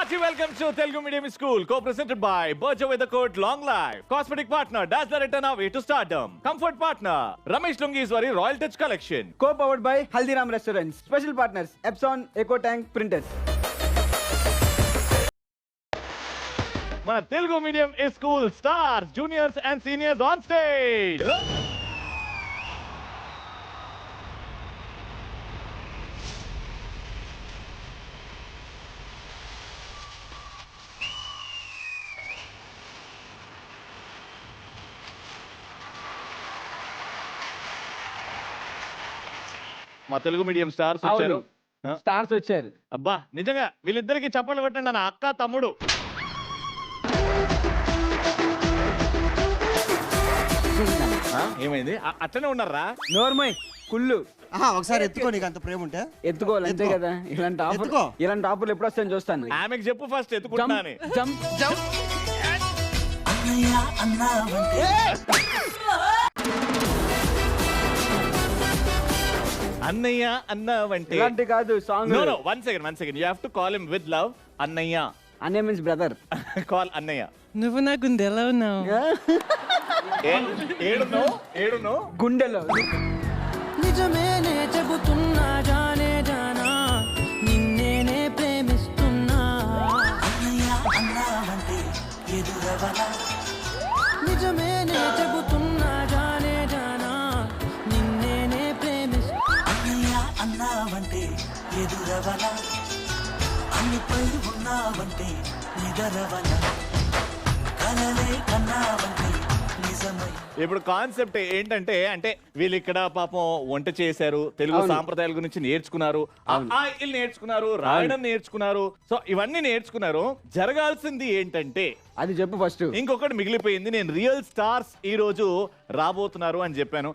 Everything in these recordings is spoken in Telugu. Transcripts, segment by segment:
Hearty welcome to Telugu Medium School, co-presented by Berger with the code Long Life. Cosmetic partner, Dazzler Eternaway to Stardom. Comfort partner, Ramesh Lungizwari Royal Touch Collection. Co-powered by Haldiram Restaurants. Special partners, Epson Eco Tank Printers. మన Telugu medium school stars, juniors and seniors on stage. మా తెలుగు మీడియం స్టార్స్ వచ్చారు. స్టార్స్ వచ్చారు. అబ్బా నిజంగా వీళ్ళిద్దరికి చప్పట్లు కొట్టండి నా అక్క తమ్ముడు. ఏమైంది? అట్లనే ఉన్నారా? నోర్మై కుళ్ళు. ఒకసారి ఎత్తుకో, నీకు అంత ప్రేమ ఉంటే ఎత్తుకోవాలి అంతే కదా. ఇలాంటి ఆఫర్లు ఎప్పుడు వస్తాయని చూస్తాను. ఆమెకు చెప్పు ఫస్ట్ ఎత్తుకుంటాను. అన్నయ్య అన్నవంటే ఇలాంటి కాదు song. No one second you have to call him with love. అన్నయ్య. అన్నయ్య మీన్స్ బ్రదర్. కాల్ అన్నయ్య. నువ్వు నా గుండెలో ఉన్నావు. ఏడునో గుండెలో. నిజమేనే చెబుతున్నా జానే జానా, నిన్నేనే ప్రేమిస్తున్నా. నిజమేనే చెబుతున్నా జానే జానా, నిన్నేనే ప్రేమిస్తున్నా. అన్నావంటే ఎదురవల, అన్నిపై ఉన్నావంటే నిదరవల, కలలే కన్నావంటే. ఇప్పుడు కాన్సెప్ట్ ఏంటంటే, అంటే వీళ్ళు ఇక్కడ పాపం వంట చేశారు, తెలుగు సాంప్రదాయాల గురించి నేర్చుకున్నారు, నేర్చుకున్నారు, రాయడం నేర్చుకున్నారు. సో ఇవన్నీ నేర్చుకున్నారు. జరగాల్సింది ఏంటంటే అది చెప్పు ఫస్ట్. ఇంకొకటి మిగిలిపోయింది. నేను రియల్ స్టార్స్ ఈ రోజు రాబోతున్నారు అని చెప్పాను.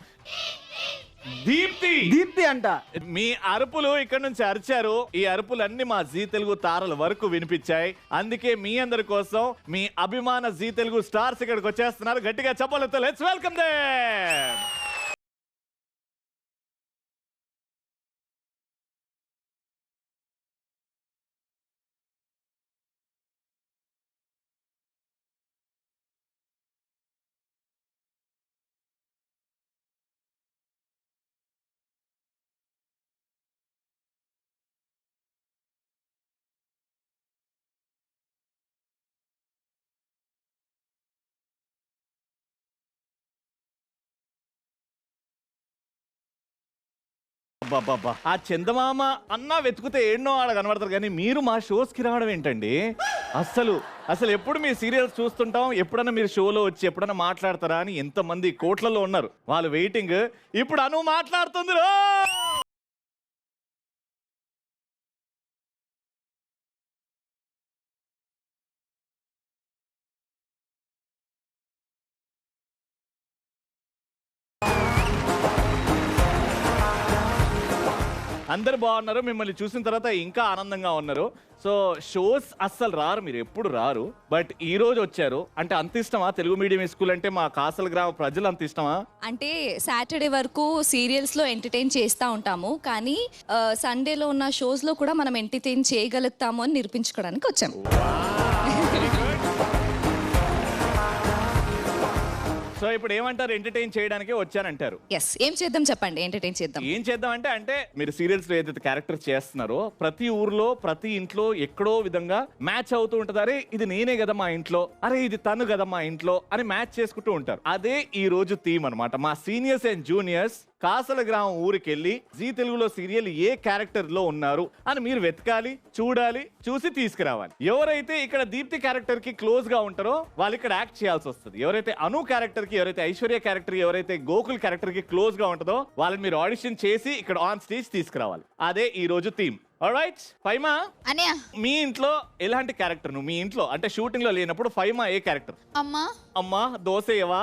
దీప్తి అంట. మీ అరుపులు ఇక్కడ నుంచి అరిచారు. ఈ అరుపులన్నీ మా జీ తెలుగు తారల వరకు వినిపించాయి. అందుకే మీ అందరి కోసం మీ అభిమాన జీ తెలుగు స్టార్స్ ఇక్కడికి వచ్చేస్తున్నారు. గట్టిగా చప్పలతో లెట్స్ వెల్కమ్ దెం. ఆ చందమామ అన్నా వెతుకుతే ఎన్నో ఆడ కనబడతారు, కానీ మీరు మా షోస్ కి రావడం ఏంటండి? అసలు ఎప్పుడు మీ సీరియల్స్ చూస్తుంటాం, ఎప్పుడన్నా మీరు షోలో వచ్చి ఎప్పుడన్నా మాట్లాడతారా అని ఎంతమంది కోట్లలో ఉన్నారు, వాళ్ళు వెయిటింగ్. ఇప్పుడు అను మాట్లాడుతుంది. అందరు బాగున్నారు. మిమ్మల్ని చూసిన తర్వాత ఇంకా ఆనందంగా ఉన్నారు. సో షోస్ అస్సలు రారు, మీరు ఎప్పుడు రారు, బట్ ఈ రోజు వచ్చారు. అంటే అంత ఇష్టమా తెలుగు మీడియం స్కూల్ అంటే? మా కాసల గ్రామ ప్రజలు అంత ఇష్టమా? అంటే సాటర్డే వరకు సీరియల్స్ లో ఎంటర్టైన్ చేస్తూ ఉంటాము, కానీ సండేలో ఉన్న షోస్ లో కూడా మనం ఎంటర్టైన్ చేయగలుగుతాము అని నిరూపించుకోవడానికి వచ్చాము. సో ఇప్పుడు ఏమంటారు? ఎంటర్టైన్ చేయడానికే వచ్చానంటారు. ఎస్, ఏం చేద్దాం చెప్పండి. ఎంటర్టైన్ చేద్దాం. ఏం చేద్దాం అంటే మీరు సీరియల్స్ లో ఏదైతే క్యారెక్టర్ చేస్తున్నారో ప్రతి ఊర్లో ప్రతి ఇంట్లో ఎక్కడో విధంగా మ్యాచ్ అవుతూ ఉంటది. అరే ఇది నేనే కదా మా ఇంట్లో, అరే ఇది తను కదా మా ఇంట్లో అని మ్యాచ్ చేసుకుంటూ ఉంటారు. అదే ఈ రోజు థీమ్ అన్నమాట. మా సీనియర్స్ అండ్ జూనియర్స్ కాసల గ్రామం ఊరికి వెళ్ళి జీ తెలుగులో సీరియల్ ఏ క్యారెక్టర్ లో ఉన్నారు అని మీరు వెతకాలి, చూడాలి, చూసి తీసుకురావాలి. ఎవరైతే ఇక్కడ దీప్తి క్యారెక్టర్ కి క్లోజ్ గా ఉంటారో వాళ్ళు ఇక్కడ యాక్ట్ చేయాల్సి వస్తుంది. ఎవరైతే అను క్యారెక్టర్ కి, ఎవరైతే ఐశ్వర్య క్యారెక్టర్, ఎవరైతే గోకుల్ క్యారెక్టర్ కి క్లోజ్ గా ఉంటుందో వాళ్ళని మీరు ఆడిషన్ చేసి ఇక్కడ ఆన్ స్టేజ్ తీసుకురావాలి. అదే ఈ రోజు థీమ్. ఆల్రైట్ ఫైమా, అన్నయ్య మీ ఇంట్లో ఎలాంటి క్యారెక్టర్? నువ్వు మీ ఇంట్లో అంటే షూటింగ్ లో లేనప్పుడు ఫైమా ఏ క్యారెక్టర్? అమ్మా. అమ్మా దోసేయవా,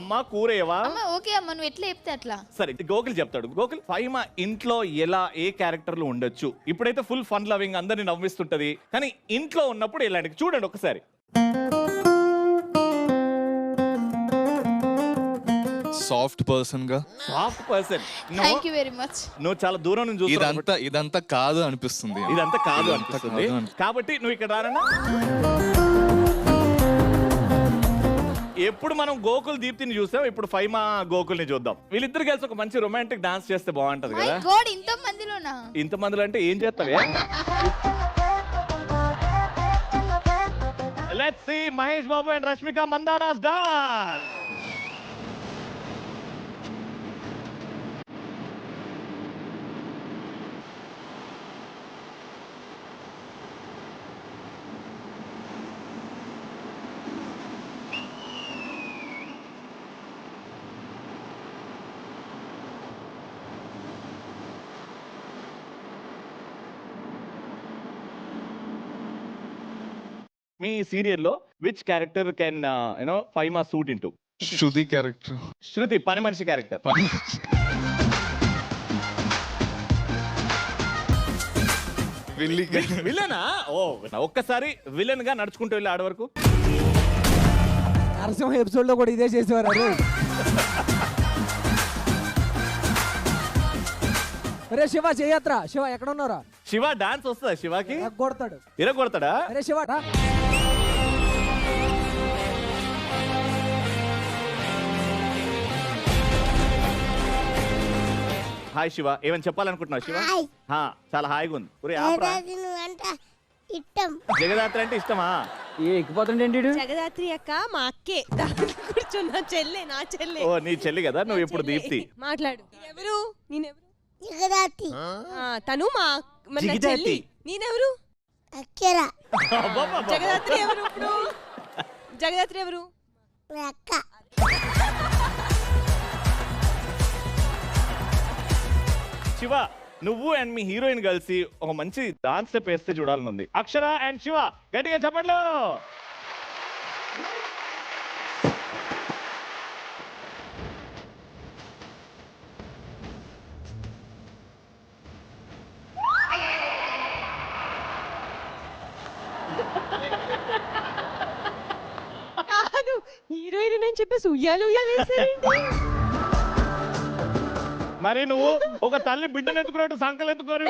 అమ్మా కూరేయవా? అమ్మా ఓకే అమ్మా, నువ్వు ఎట్లా చెప్తే అట్లా. సరే గోకుల్ చెప్తాడు. గోకుల్, ఫైమా ఇంట్లో ఎలా ఏ క్యారెక్టర్లు ఉండొచ్చు? ఇప్పుడైతే ఫుల్ ఫన్ లవింగ్, అందరిని నవ్విస్తుంటది, కానీ ఇంట్లో ఉన్నప్పుడు ఎలాంటి? చూడండి ఒకసారి. సాఫ్ట్ పర్సన్ గా. Soft person. Thank you very much. నువ్వు చాలా దూరం నుంచి చూస్తున్నావు. ఇదంతా కాదు అనిపిస్తుంది. ఇదంతా కాదు అనిపిస్తుంది. కాబట్టి నువ్వు ఇక్కడ రానన్నా. ఎప్పుడు మనం గోకుల్ దీప్తిని చూసాం, ఇప్పుడు ఫైమా గోకుల్ని చూద్దాం. వీళ్ళిద్దరు కలిసి ఒక మంచి రొమాంటిక్ డాన్స్ చేస్తే బాగుంటది మై కదా. గాడ్, ఇంత మందిలోనా? ఇంత మందిలో అంటే ఏం చేస్తావే? Let's see Mahesh Babu and Rashmika Mandanna's dance. మీ సీరియల్లో which character can Faima suit into? Shruti character. Shruti పని మనిషి క్యారెక్టర్. విలనా? ఓ, ఒక్కసారి విలన్ గా నడుచుకుంటూ వెళ్ళి ఆడ వరకు. నరసింహ ఎపిసోడ్ లో కూడా ఇదే చేసేవారు. అరే శివ చేయత్ర, శివ ఎక్కడ ఉన్నారా? శివ డాన్స్ వస్తుందా శివకి? కొడతాడు, ఇరగొడతాడా? అరే శివ హాయ్ శివ, ఏమని చెప్పాలనుకుంటున్నావు శివ? చాలా హాయిగా ఉంది. జగదాత్రి అంటే ఇష్టమా? ఎక్కిపోతుండే జగదాత్రి అక్క మా అక్కే కూర్చున్నా, చెల్లె, నా చెల్లె. ఓ, నీ చెల్లి కదా, నువ్వు ఇప్పుడు దీప్తి. మాట్లాడు. ఎవరు? నేనెవరు? జగదాత్రి. తను మా మన చెల్లి. నేనెవరు? జగదాత్రి ఎవరు ఇప్పుడు? జగదాత్రి ఎవరు? శివ, నువ్వు అండ్ మీ హీరోయిన్ కలిసి ఒక మంచి డాన్స్ స్టెప్ వేస్తే చూడాలని ఉంది. అక్షర అండ్ శివ గట్టిగా చెప్పండి. హీరోయిన్ అని చెప్పేసి ఉయ్యాలు మరి నువ్వు ఒక తల్లి బిడ్డను ఎత్తుకున్నట్టు సంకలు ఎత్తుకోరు.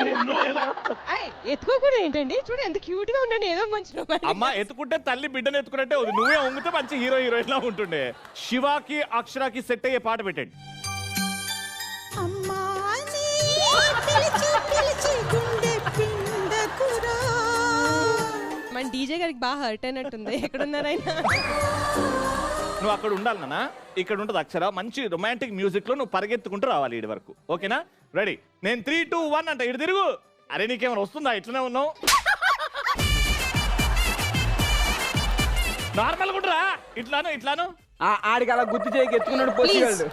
ఎత్తుకోకూడదు ఏంటండి? చూడు ఎంత క్యూట్ గా ఉన్నాను, ఏదో మంచి. అమ్మ ఎత్తుకుంటే తల్లి బిడ్డను ఎత్తుకున్నట్టే ఉంది. నువ్వే ఉంగితే మంచి హీరోయిన్ లా ఉంటుండే. శివాకి అక్షరాకి సెట్ అయ్యే పాట పెట్టండి. మన డీజే గారికి బాగా హర్ట్ అయినట్టుంది. ఎక్కడున్నారైనా నువ్వు అక్కడ ఉండాలి నాన్న, ఇక్కడ ఉంటుంది అక్షర. మంచి రొమాంటిక్ మ్యూజిక్ లో నువ్వు పరిగెత్తుకుంటూ రావాలి ఇడి వరకు. ఓకేనా? రెడీ? నేను 3, 2, 1 అంటే ఇటు తిరుగు. అరే నీకేమైనా వస్తుందా? ఇట్లనే ఉన్నావు. నార్మల్ కూడా ఇట్లాను. ఆడికి అలా గుర్తు చేయకి ఎత్తుకున్నాడు పోలీసు.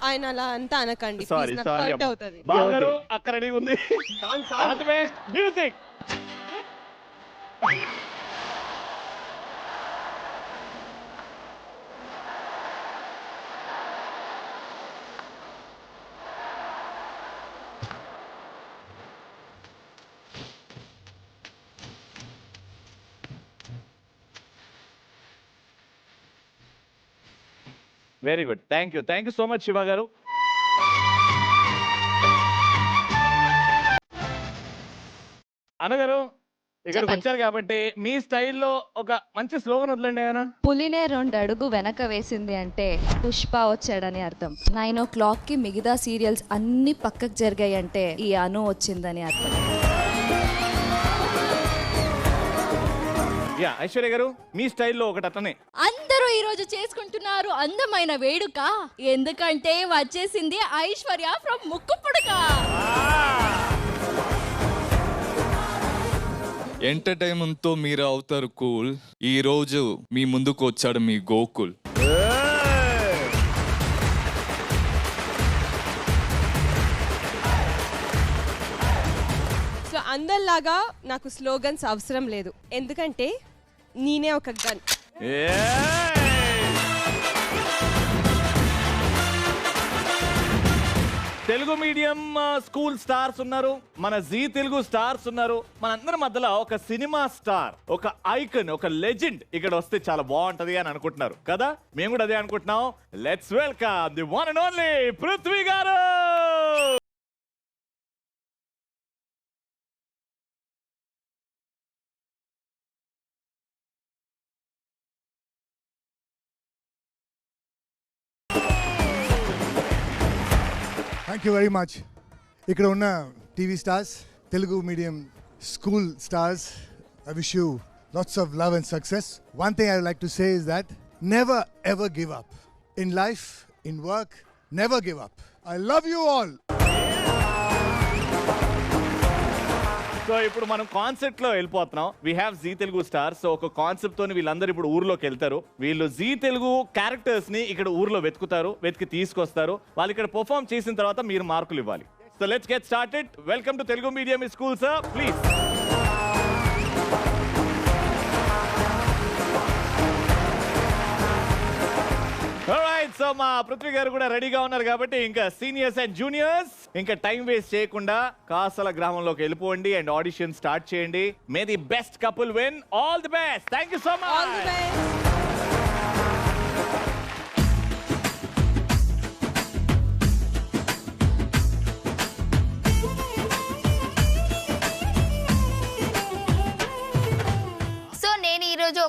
ఆయన అలా అంతా అనకండి. సారీ హర్ట్ అవుతుంది. బాగారు అక్కడ రెడీ ఉంది. Music. Very good. Thank you so much Shiva గారు. అన్నగారు ఇక్కడికి వచ్చారు కాబట్టి మీ స్టైల్లో ఒక మంచి స్లోగన్ వదలండి. ఏమైనా? పులినే 2 అడుగు వెనక వేసింది అంటే పుష్ప వచ్చాడని అర్థం. 9 o'clock కి మిగతా సీరియల్స్ అన్ని పక్కకు జరిగాయి అంటే ఈ అను వచ్చిందని అర్థం. యా, ఐశ్వర్య గారు మీ స్టైల్లో ఒకటి అతనే. అందరూ ఈ రోజు చేసుకుంటున్నారు అందమైన వేడుక, ఎందుకంటే వచ్చేసింది ఐశ్వర్య ఫ్రమ్ ముక్కుపుడక. ఎంటర్టైన్మెంట్ తో మీరు అవుతారు కూల్. ఈ రోజు మీ ముందుకు వచ్చాడు మీ గోకుల్. సో అందరిలాగా నాకు స్లోగన్స్ అవసరం లేదు, ఎందుకంటే నేనే ఒక gun. Telugu medium school stars ఉన్నారు, మన జీ తెలుగు స్టార్స్ ఉన్నారు, మనందరి మధ్యలో ఒక సినిమా స్టార్, ఒక ఐకన్, ఒక లెజెండ్ ఇక్కడ వస్తే చాలా బాగుంటది అని అనుకుంటున్నారు కదా. మేము కూడా అదే అనుకుంటున్నాం. Let's welcome the one and only Prithvi garu. Thank you very much. ఇక్కడ ఉన్న TV stars, Telugu medium school stars, I wish you lots of love and success. One thing I would like to say is that never ever give up. In life, in work, never give up. I love you all. So ఇప్పుడు మనం కాన్సెప్ట్ లో వెళ్ళిపోతున్నాం. We have Zee Telugu stars. So ఒక కాన్సెప్ట్ తోని వీళ్ళందరూ ఇప్పుడు ఊర్లోకి వెళ్తారు. వీళ్ళు జీ తెలుగు క్యారెక్టర్స్ ని ఇక్కడ ఊర్లో వెతుకుతారు, వెతికి తీసుకొస్తారు. వాళ్ళు ఇక్కడ పర్ఫార్మ్ చేసిన తర్వాత మీరు మార్కులు ఇవ్వాలి. So let's get started. Welcome to Telugu medium school sir, please. Alright, so మా పృథ్వీ గారు కూడా రెడీగా ఉన్నారు కాబట్టి ఇంకా సీనియర్స్ అండ్ జూనియర్స్ ఇంకా టైం వేస్ట్ చేయకుండా కాసల గ్రామంలోకి వెళ్ళిపోండి అండ్ ఆడిషన్ స్టార్ట్ చేయండి. మే the best couple win. All the best. Thank you so much.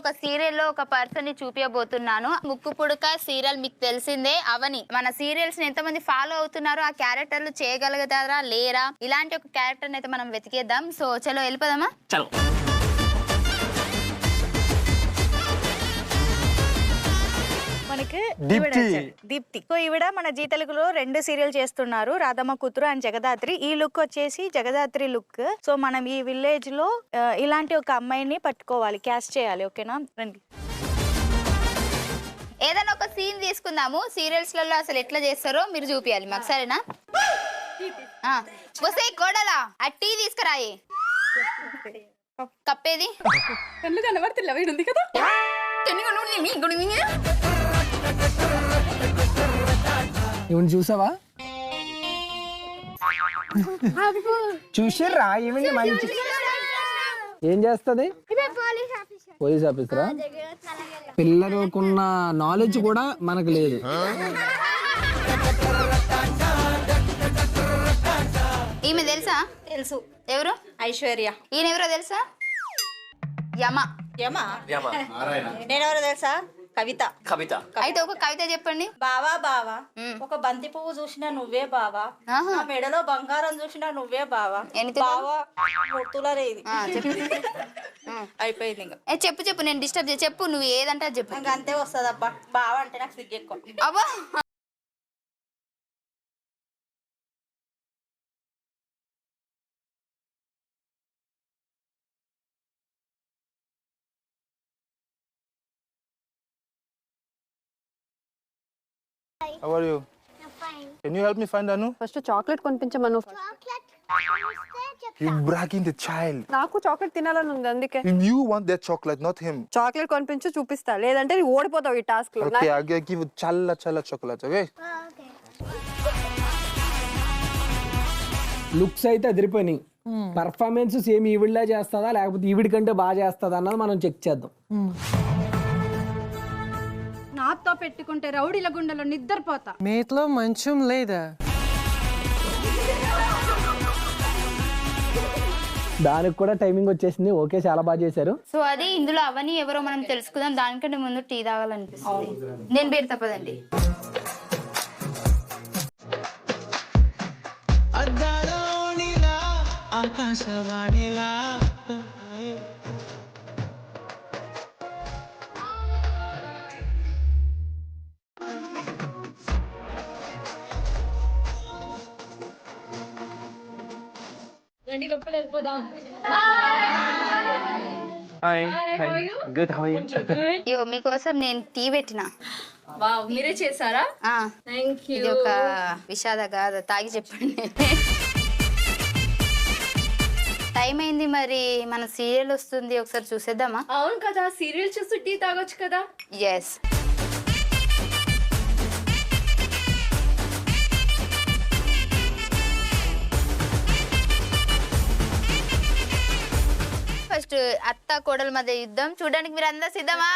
ఒక సీరియల్లో ఒక పర్సన్ ని చూపించబోతున్నాను. ముక్కు పుడక సీరియల్ మీకు తెలిసిందే. అవని మన సీరియల్స్ ని ఎంతమంది ఫాలో అవుతున్నారో ఆ క్యారెక్టర్లు చేయగలుగుతారా లేరా, ఇలాంటి ఒక క్యారెక్టర్ అయితే మనం వెతికేద్దాం. సో చలో వెళ్ళిపోదామా. చలో. మనకి దీప్తి. సో ఈవిడ మన జీ తెలుగులో 2 సీరియల్ చేస్తున్నారు, రాధమ్మ కూతురు అండ్ జగదాత్రి. ఈ లుక్ వచ్చేసి జగదాత్రి లుక్. సో మనం ఈ విలేజ్ లో ఇలాంటి ఒక అమ్మాయిని పట్టుకోవాలి, క్యాస్ట్ చేయాలి. ఓకేనా, రండి. ఏదైనా ఒక సీన్ తీసుకుందాము. సీరియల్స్ లలో అసలు ఎట్లా చేస్తారో మీరు చూపియాలి మాకు, సరేనా? వస్తే కోడలా ఆ టీ తీసుకురాయి. కప్పేది కనబడుతుంది కదా. ఇవన్నీ చూసావా? చూసిర్రా? ఈవెంట్ మంచి ఏం చేస్తుంది? పోలీస్ ఆఫీసరా? పిల్లలకున్న నాలెడ్జ్ కూడా మనకు లేదు. ఈమె తెలుసా? తెలుసు. ఎవరు? ఐశ్వర్య. ఈయన ఎవరో తెలుసా? యమ. నేనెవరో తెలుసా? కవిత. అయితే ఒక కవిత చెప్పండి. బావా బావా, ఒక బంతి పువ్వు చూసినా నువ్వే బావా, నా మెడలో బంగారం చూసినా నువ్వే బావా. బావా గుర్తులేదు. అయిపోయింది ఇంకా. చెప్పు చెప్పు, నేను డిస్టర్బ్ చేసి చెప్పు. నువ్వు ఏదంటే చెప్పు. ఇంకా అంతే వస్తుంది అబ్బా. బావా అంటే నాకు సిగ్గు ఎక్కువ. అబ్బా How are you? I'm fine. Can you help me find Anu? First chocolate కొనిపించమను. You're bragging the child. నాకు చాక్లెట్ తినాలని ఉంది, అందుకే. You want that chocolate, not him. Chocolate కొనిపించి చూపిస్తా, లేదంటే నువ్వు ఓడిపోతావు ఈ టాస్క్ లో. Okay, I'll give you challa chocolate, okay? Looks అయితే అదిరిపోయినాయి. పర్ఫార్మెన్స్ సేమ్ ఈవిడ్లా చేస్తుందా లేకపోతే ఈవిడి కంటే బాగా చేస్తుందా అన్నది మనం చెక్ చేద్దాం. నాతో పెట్టుకుంటే రౌడీల గుండెలో నిద్రపోతా. మీట్లో మంచం లేదా? దానికి కూడా టైమింగ్ వచ్చేసింది. ఓకే, చాలా బాగా చేశారు. సో అది ఇందులో అవని ఎవరో మనం తెలుసుకుందాం. దానికంటే ముందు టీ తాగాలనిపిస్తుంది. నేను పేరు తప్పదండి. మీకోసం నేను టీ పెట్టిన. మీరే చేశారా? ఇది ఒక విషాద గాథ, తాగి చెప్పండి. టైం అయింది, మరి మన సీరియల్ వస్తుంది, ఒకసారి చూసేద్దామా? అవును కదా, సీరియల్ చూస్తూ టీ తాగొచ్చు కదా. ఎస్. నెక్స్ట్ అత్త కోడల మధ్య యుద్ధం చూడడానికి మీరు అందరు సిద్ధమా?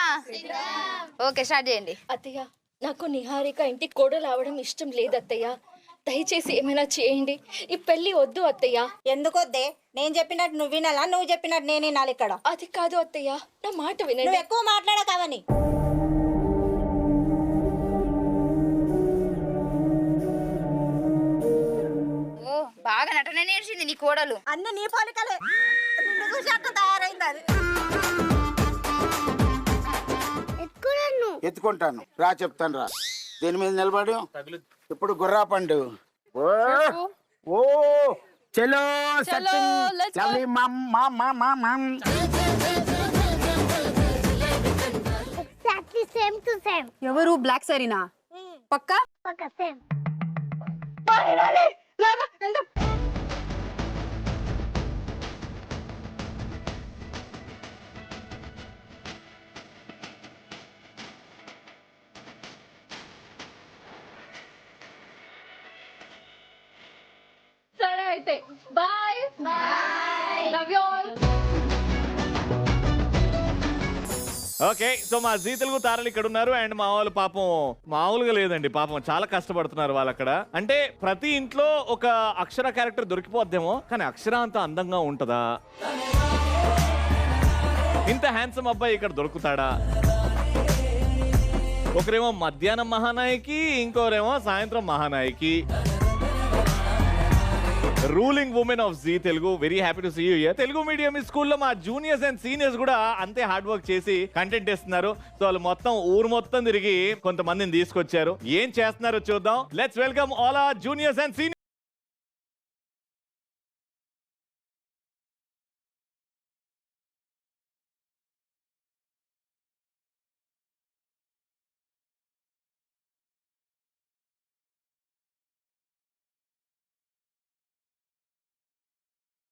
ఓకే, స్టార్ట్ చేయండి. అత్తయ్య, నాకు నిహారిక ఇంటికి కోడలు అవడం ఇష్టం లేదు అత్తయ్య. దయచేసి ఏమైనా చేయండి. ఈ పెళ్లి వద్దు అత్తయ్య. ఎందుకు వద్దే? నేను చెప్పినట్టు నువ్వు వినాలా, నువ్వు చెప్పినట్టు నేను వినాలి ఇక్కడ? అది కాదు అత్తయ్య, నా మాట వినండి. నువ్వు ఎక్కువ మాట్లాడకవని. ఓ, బాగా నటన నేర్చింది నీ కోడలు. అన్ని నీ పోలికలే, నిన్ను చూసి అట్లా తయారైంది అది. ఎత్తుకుంటాను రా, చెప్తాను రా. దేని మీద నిలబడు? ఇప్పుడు గుర్రా పండు. ఓ ఓ చలో సచిన్ లవ్లీ మమ్ మమ్ మమ్ మమ్. Exactly same to same. ఎవరు? బ్లాక్ సారీనా? పక్కా పక్కా సేమ్. సరే అయితే bye bye, love you all. Okay, so మా జీ తెలుగు తారలు ఇక్కడ ఉన్నారు అండ్ మా వాళ్ళు పాపం మామూలుగా లేదండి, పాపం చాలా కష్టపడుతున్నారు వాళ్ళు అక్కడ. అంటే ప్రతి ఇంట్లో ఒక అక్షర క్యారెక్టర్ దొరికిపోద్దేమో, కానీ అక్షర అంత అందంగా ఉంటదా? ఇంత హ్యాండ్సమ్ అబ్బాయి ఇక్కడ దొరుకుతాడా? ఒకరేమో మధ్యాహ్నం మహానాయకి, ఇంకోరేమో సాయంత్రం Mahanayaki. Ruling women of Zee Telugu, very happy to see you here. Telugu medium స్కూల్లో మా జూనియర్స్ అండ్ సీనియర్స్ కూడా అంతే హార్డ్ వర్క్ చేసి కంటెంట్ ఇస్తున్నారు. సో వాళ్ళు మొత్తం ఊరు మొత్తం తిరిగి కొంతమందిని తీసుకొచ్చారు. ఏం చేస్తున్నారో చూద్దాం. Let's welcome all our juniors and seniors.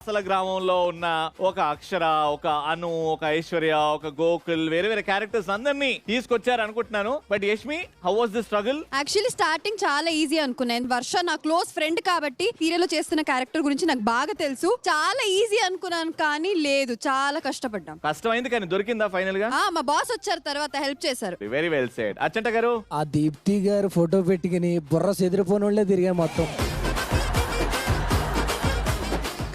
అసలు గ్రామంలో ఉన్న ఒక అక్షర, ఒక అను, ఒక ఐశ్వర్య, ఒక గోకుల్, వేరే వేరే క్యారెక్టర్స్ అందరినీ తీసుకొచ్చారు అనుకుంటున్నాను. But Yashmi, how was the struggle? Actually starting చాలా ఈజీ అనుకున్నాను. వర్ష నా క్లోజ్ ఫ్రెండ్ కాబట్టి సీరియల్ లో చేస్తున్న క్యారెక్టర్ గురించి నాకు బాగా తెలుసు. చాలా ఈజీ అనుకున్నాను, కానీ లేదు, చాలా కష్టపడ్డాం. కష్టమైంది కానీ దొరికిందా ఫైనల్ గా? మా బాస్ వచ్చారు తర్వాత హెల్ప్ చేశారు. Very well said. అచ్చంట గారు, ఆ దీప్తి గారు ఫోటో పెట్టుకుని బుర్ర చెదిరిపోయిన వాళ్ళే తిరిగా మొత్తం.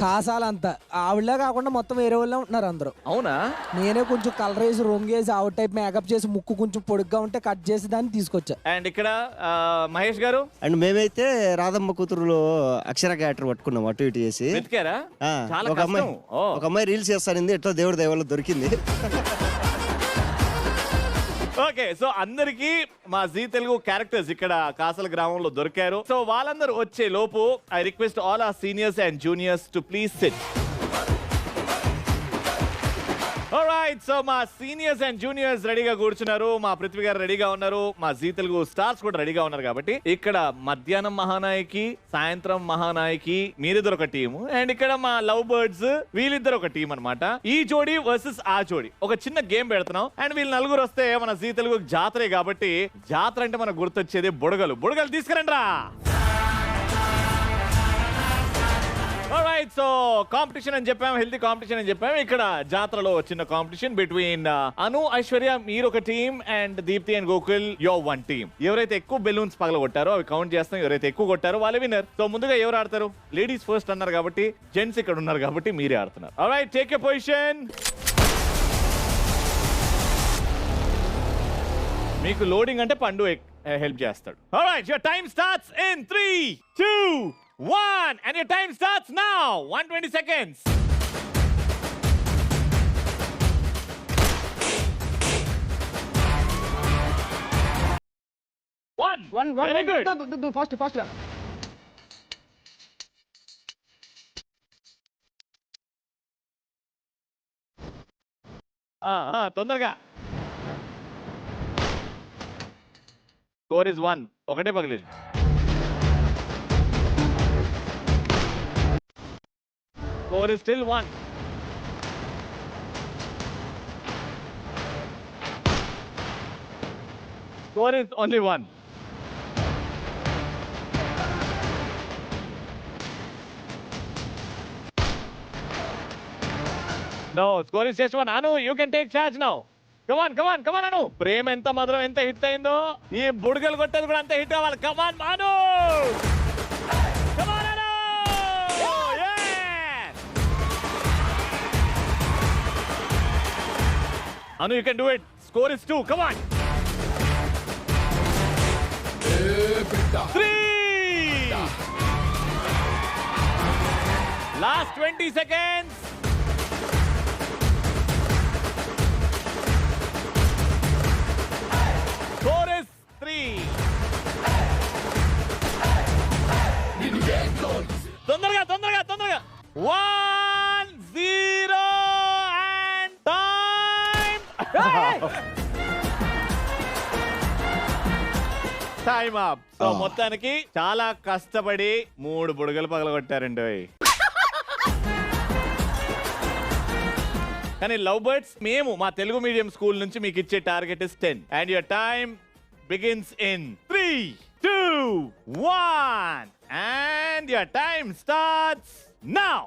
కాసాలంతా ఆవిడలా కాకుండా మొత్తం వేరే వాళ్ళే ఉంటున్నారు అందరూ. అవునా? నేనే కొంచెం కలర్ వేసి రొంగేసి ఆవిడ టైప్ మేకప్ చేసి ముక్కు కొంచెం పొడుగ్గా ఉంటే కట్ చేసి దాన్ని తీసుకొచ్చా. అండ్ ఇక్కడ మహేష్ గారు, అండ్ మేమైతే రాధమ్మ కూతురులో అక్షర క్యారెక్టర్ పట్టుకున్నాం, అటు ఇటు చేసి వెతికారా? చాలా ఒక అమ్మాయి రీల్స్ చేస్తానింది, ఎట్లా దేవుడి దయ వల్ల దొరికింది. ఓకే, సో అందరికి మా జీ తెలుగు క్యారెక్టర్స్ ఇక్కడ కాసల గ్రామంలో దొరికారు. సో వాళ్ళందరూ వచ్చే లోపు I request all our seniors and juniors to please sit. Alright, so మా సీనియర్స్ అండ్ జూనియర్స్ రెడీగా కూర్చున్నారు. మా పృథ్వీ గారు రెడీగా ఉన్నారు. మా జీ తెలుగు స్టార్స్ కూడా రెడీగా ఉన్నారు. కాబట్టి ఇక్కడ మధ్యాహ్నం మహానాయకి, సాయంత్రం మహానాయకి మీరిద్దరు ఒక టీము, అండ్ ఇక్కడ మా లవ్ బర్డ్స్ వీళ్ళిద్దరు ఒక టీం అన్నమాట. ఈ జోడీ వర్సెస్ ఆ జోడీ. ఒక చిన్న గేమ్ పెడుతున్నాం అండ్ వీళ్ళు నలుగురు వస్తే మన జీ తెలుగు జాతరే కాబట్టి, జాతర అంటే మనకు గుర్తొచ్చేది బుడగలు. బుడగలు తీసుకురండి రా. ఆల్రైట్, సో కాంపిటీషన్ అని చెప్పాము, హెల్తీ కాంపిటీషన్ అని చెప్పాము. ఇక్కడ జాతరలో చిన్న కాంపిటీషన్ బిట్వీన్ అను, ఐశ్వర్య మీరు ఒక team, and Deepti and Gokul your one team. ఎవరైతే ఎక్కువ బెలూన్స్ పగలగొట్టారో అవి కౌంట్ చేస్తాం. ఎవరైతే ఎక్కువ కొట్టారో వాళ్ళే విన్నర్. సో ముందుగా ఎవరు ఆడతారు? లేడీస్ ఫస్ట్ అన్నారు కాబట్టి, జెంట్స్ ఇక్కడ ఉన్నారు కాబట్టి మీరే ఆడుతున్నారు. Alright, take a position. మీకు లోడింగ్ అంటే పండు హెల్ప్ చేస్తాడు. Alright, your time starts in 3, 2, 1 and your time starts now. 120 seconds. One. Very good. Fast. తొందరగా. Score is 1. ఒకటే పగిలేదు. Score is still 1. Score is only 1. No, score is just 1. Anu, you can take charge now. Come on, Anu. ప్రేమ ఎంత మధురం ఎంత హిట్ అయిందో ఈ బుడగలు కొట్టేది కూడా అంత హిట్ అవ్వాలి. Come on, Manu. Come on, Anu. Yeah. Anu, you can do it. Score is 2. Come on. 3. Last 20 seconds. Score is 3. తొందరగా 1-0 and time. Time up. So మొత్తానికి చాలా కష్టపడి 3 బుడగలు పగలగొట్టారండి. కానీ లవ్ బర్డ్స్ మేము మా తెలుగు మీడియం స్కూల్ నుంచి మీకు ఇచ్చే target is 10 and your time begins in 3, 2, 1 and your time starts now.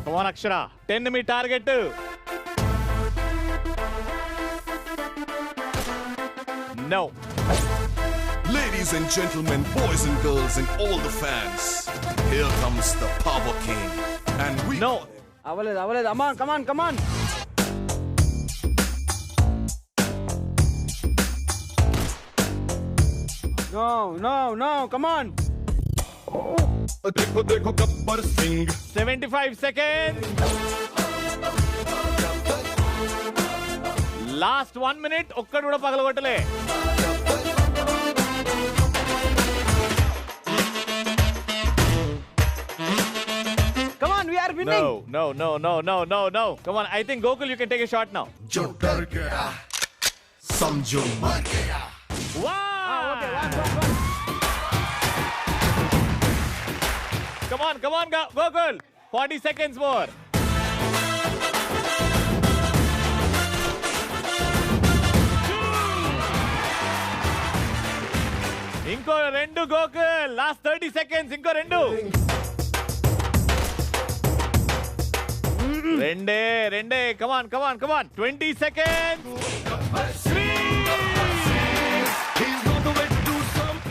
Come on Akshara, 10 me target. No. Ladies and gentlemen, boys and girls and all the fans, here comes the Power King. And we No. అవ్వలేదు. Come on. No, come on. देखो Gabbar Singh. 75 seconds. Last 1 minute. ఒక్కడు కూడా పగలగొట్టలే. Come on, we are winning. No. Come on, I think Gokul, you can take a shot now. जो डर गया समझो मर गया. Okay, one. Come on, Gokul. 40 seconds more. ఇంకో 2 గోకుల్. Last 30 seconds. ఇంకో 2. రెండే. Come on. 20 seconds. 3,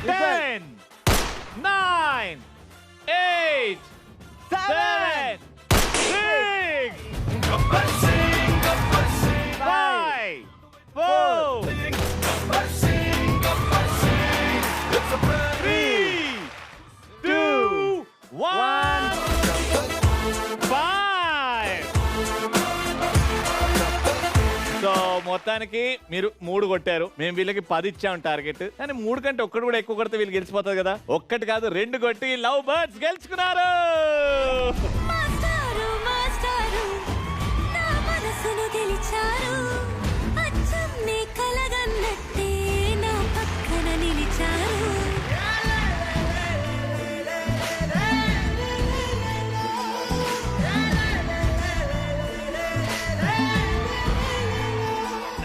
10, 9, 8, 7, 6, 5, 4, 3, 2, 1, 5. సో మొత్తానికి మీరు 3 కొట్టారు. మేము వీళ్ళకి 10 ఇచ్చాం టార్గెట్. కానీ 3 కంటే ఒక్కడు కూడా ఎక్కువ కొడితే వీళ్ళు గెలిచిపోతారు కదా. ఒక్కటి కాదు 2 కొట్టి లవ్ బర్డ్స్ గెలుచుకున్నారు.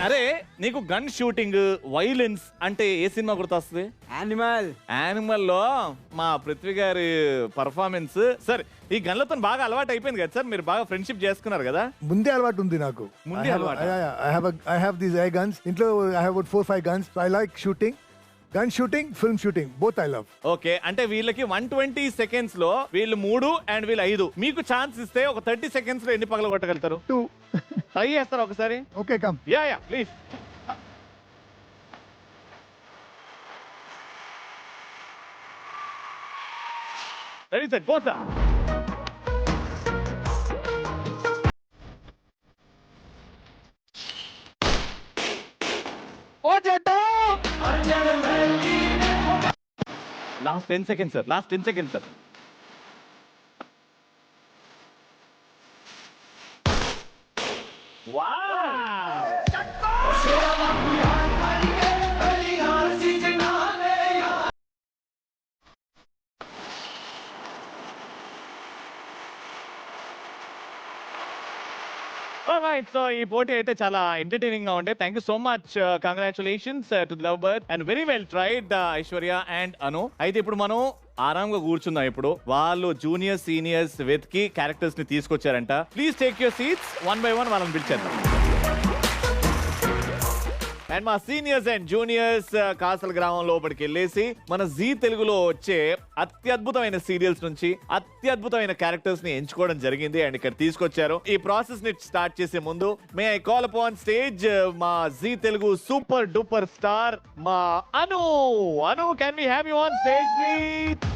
అరే నీకు గన్ షూటింగ్ వైలెన్స్ అంటే ఏ సినిమా గుర్తొస్తుంది? యానిమల్ లో మా పృథ్వీ గారి పర్ఫార్మెన్స్. సార్ ఈ గన్లతో బాగా అలవాటు అయిపోయింది కదా సార్, మీరు బాగా ఫ్రెండ్షిప్ చేసుకున్నారు కదా? ముందే అలవాటు ఉంది నాకు. I have these air guns. ఇంట్లో I have about 4-5 guns. So I like shooting. Gun shooting, film shooting, both I love. Okay, అంటే వీళ్ళకి 120 seconds లో వీళ్ళు 3 అండ్ వీళ్ళు 5. మీకు ఛాన్స్ ఇస్తే ఒక 30 seconds లో ఎన్ని పగల కొట్టగలుగుతారు? 2. ట్రై చేస్తారా ఒకసారి? Okay, come. Yeah please. Ready sir, go sir. Last 10 seconds, sir. Last 10 seconds, sir. Wow! Alright, so ఈ పోటీ అయితే చాలా ఎంటర్టైనింగ్ గా ఉండే. Thank you so much. Congratulations to love bird and very well tried Aishwarya and Anu. అయితే ఇప్పుడు మనం ఆరాంగా కూర్చుందాం. ఇప్పుడు వాళ్ళు జూనియర్ సీనియర్స్ వెతికి క్యారెక్టర్స్ ని తీసుకొచ్చారంట. Please take your seats. 1 by 1 వాళ్ళని పిలిచేద్దాం. అండ్ మా సీనియర్స్ అండ్ జూనియర్స్ కాసల గ్రామం లోపలికి వెళ్ళేసి మన జీ తెలుగులో వచ్చే అత్యద్భుతమైన సీరియల్స్ నుంచి అత్యద్భుతమైన క్యారెక్టర్స్ ని ఎంచుకోవడం జరిగింది అండ్ ఇక్కడ తీసుకొచ్చారు. ఈ ప్రాసెస్ ని స్టార్ట్ చేసే ముందు may I call upon stage మా G Telugu super duper star మా Anu. Can we have you on stage please?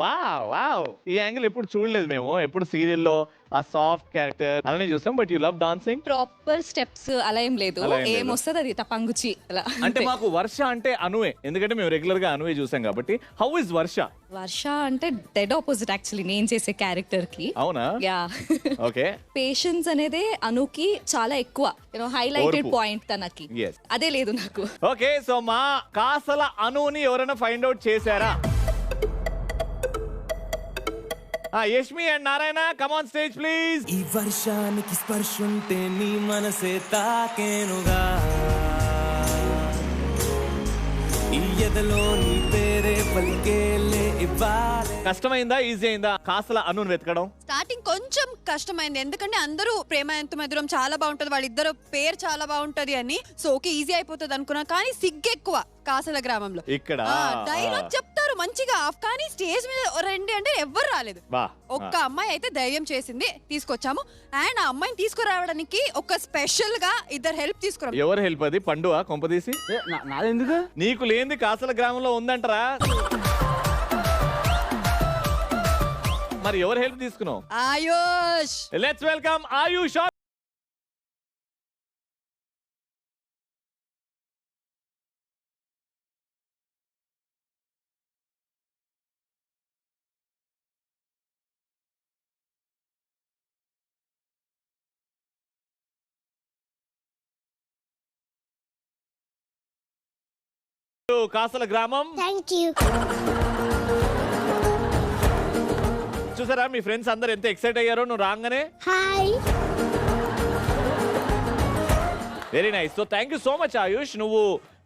Wow ఈ యాంగిల్ ఎప్పుడు చూడలేదు మేము. ఎప్పుడు సీరియల్లో ఆ సాఫ్ట్ క్యారెక్టర్ అలానే చూస్తాం. But you love dancing. Proper steps అలా ఏం లేదు, ఏమొస్తుంది అది తపంగుచి అలా. అంటే మాకు వర్ష అంటే అనువే, ఎందుకంటే మేము రెగ్యులర్ గా అనువే చూసాం కాబట్టి. హౌ ఇస్ వర్ష? వర్ష అంటే డెడ్ ఆపోజిట్ యాక్చువల్లీ నేను చేసే క్యారెక్టర్ కి. అవునా? యా. ఓకే. పేషెన్స్ అనేది అనుకి చాలా ఎక్కువ, హైలైటెడ్ పాయింట్ తనకి. అదే లేదు నాకు. ఓకే, సో మా కాసల అనుని ఎవరైనా ఫైండ్ అవుట్ చేశారా? Yashmi and Narayana, come on stage please. ఈ వర్షానికి స్పర్శుంటే నీ మనసే తాకేనుగా, ఈ ఎదలో నీ పేరే పలికేలే ఇవ్వాలి. కష్టమైందా ఈజీ అయిందా కాసల అనుని వెతకడం? స్టార్టింగ్ కొంచెం కష్టమైంది, ఎందుకంటే అందరూ ప్రేమ ఎంత మధురం చాలా బాగుంటది, వాళ్ళిద్దరు పేరు చాలా బాగుంటది అని. సో ఓకే ఈజీ అయిపోతుంది అనుకున్నా, కానీ సిగ్గు ఎక్కువ కాసల గ్రామంలో. ఇక్కడ డైలాగ్ చెప్తారు మంచిగా, కానీ స్టేజ్ మీద రండి అంటే ఎవ్వరు రాలేదు. ఒక్క అమ్మాయి అయితే ధైర్యం చేసింది, తీసుకొచ్చాము. అండ్ ఆ అమ్మాయిని తీసుకురావడానికి ఒక స్పెషల్ గా ఇద్దరు హెల్ప్ తీసుకురా. ఎవరు హెల్ప్? అది పండువా కొంపదీసి? నాదెందుకు? నీకు లేనిది కాసల గ్రామంలో ఉందంటరా? మరి ఎవరు హెల్ప్ తీసుకున్నావు? ఆయుష్. లెట్స్ వెల్కమ్ ఆయుష్. కాసల గ్రామం. చూసారా మీ ఫ్రెండ్స్ అందరు ఎంత ఎక్సైట్ అయ్యారో నువ్వు రాగానే. Very nice. So thank you so much Ayush. నువ్వు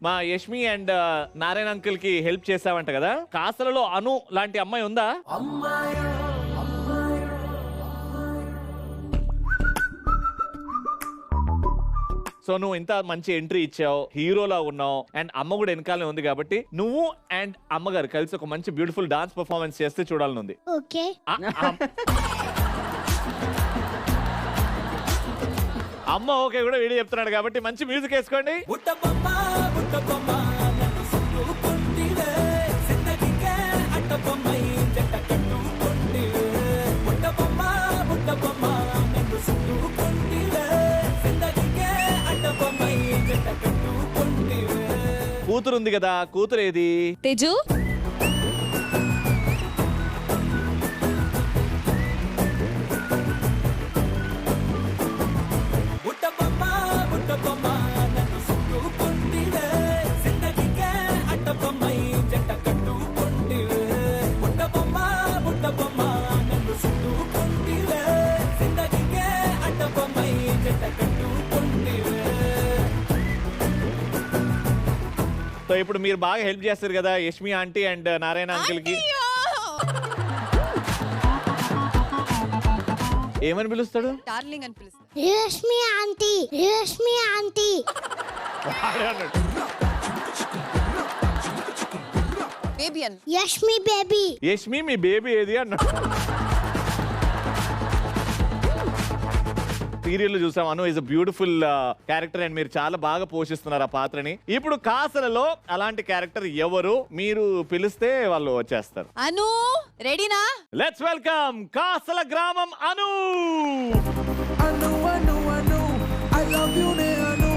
మా యష్మి అండ్ నారాయణ అంకుల్ కి హెల్ప్ చేసావంట కదా. కాసలలో అను లాంటి అమ్మాయి ఉందా? సో నువ్వు ఇంత మంచి ఎంట్రీ ఇచ్చావు, హీరోలా ఉన్నావు, అండ్ అమ్మ కూడా వెనకాలనే ఉంది కాబట్టి నువ్వు అండ్ అమ్మగారు కలిసి ఒక మంచి బ్యూటిఫుల్ డాన్స్ పర్ఫార్మెన్స్ చేస్తే చూడాలనుంది. ఓకే. అమ్మ ఓకే కూడా వీడియో చెప్తున్నాడు కాబట్టి మంచి మ్యూజిక్ వేసుకోండి. కూతురు ఉంది కదా, కూతురు ఏది? తేజు. సో ఇప్పుడు మీరు బాగా హెల్ప్ చేస్తారు కదా Yashmi aunty and Narayana uncle కి. ఏమని పిలుస్తాడు? డార్లింగ్ అని పిలుస్తాడు. Yashmi aunty, Yashmi aunty. Baby అన్న. యష్మి బేబీ. యష్మి మీ బేబీ ఏది అన్నాడు. సీరియల్ చూసాం Anu is a beautiful character and మీరు చాలా బాగా పోషిస్తున్నారు ఆ పాత్రని. ఇప్పుడు కాసలలో అలాంటి క్యారెక్టర్ ఎవరు? మీరు పిలిస్తే వాళ్ళు వచ్చేస్తారు. అను రెడీనా? లెట్స్ వెల్కమ్ కాసల గ్రామం అను. అను అను అను ఐ లవ్ యు నే అను,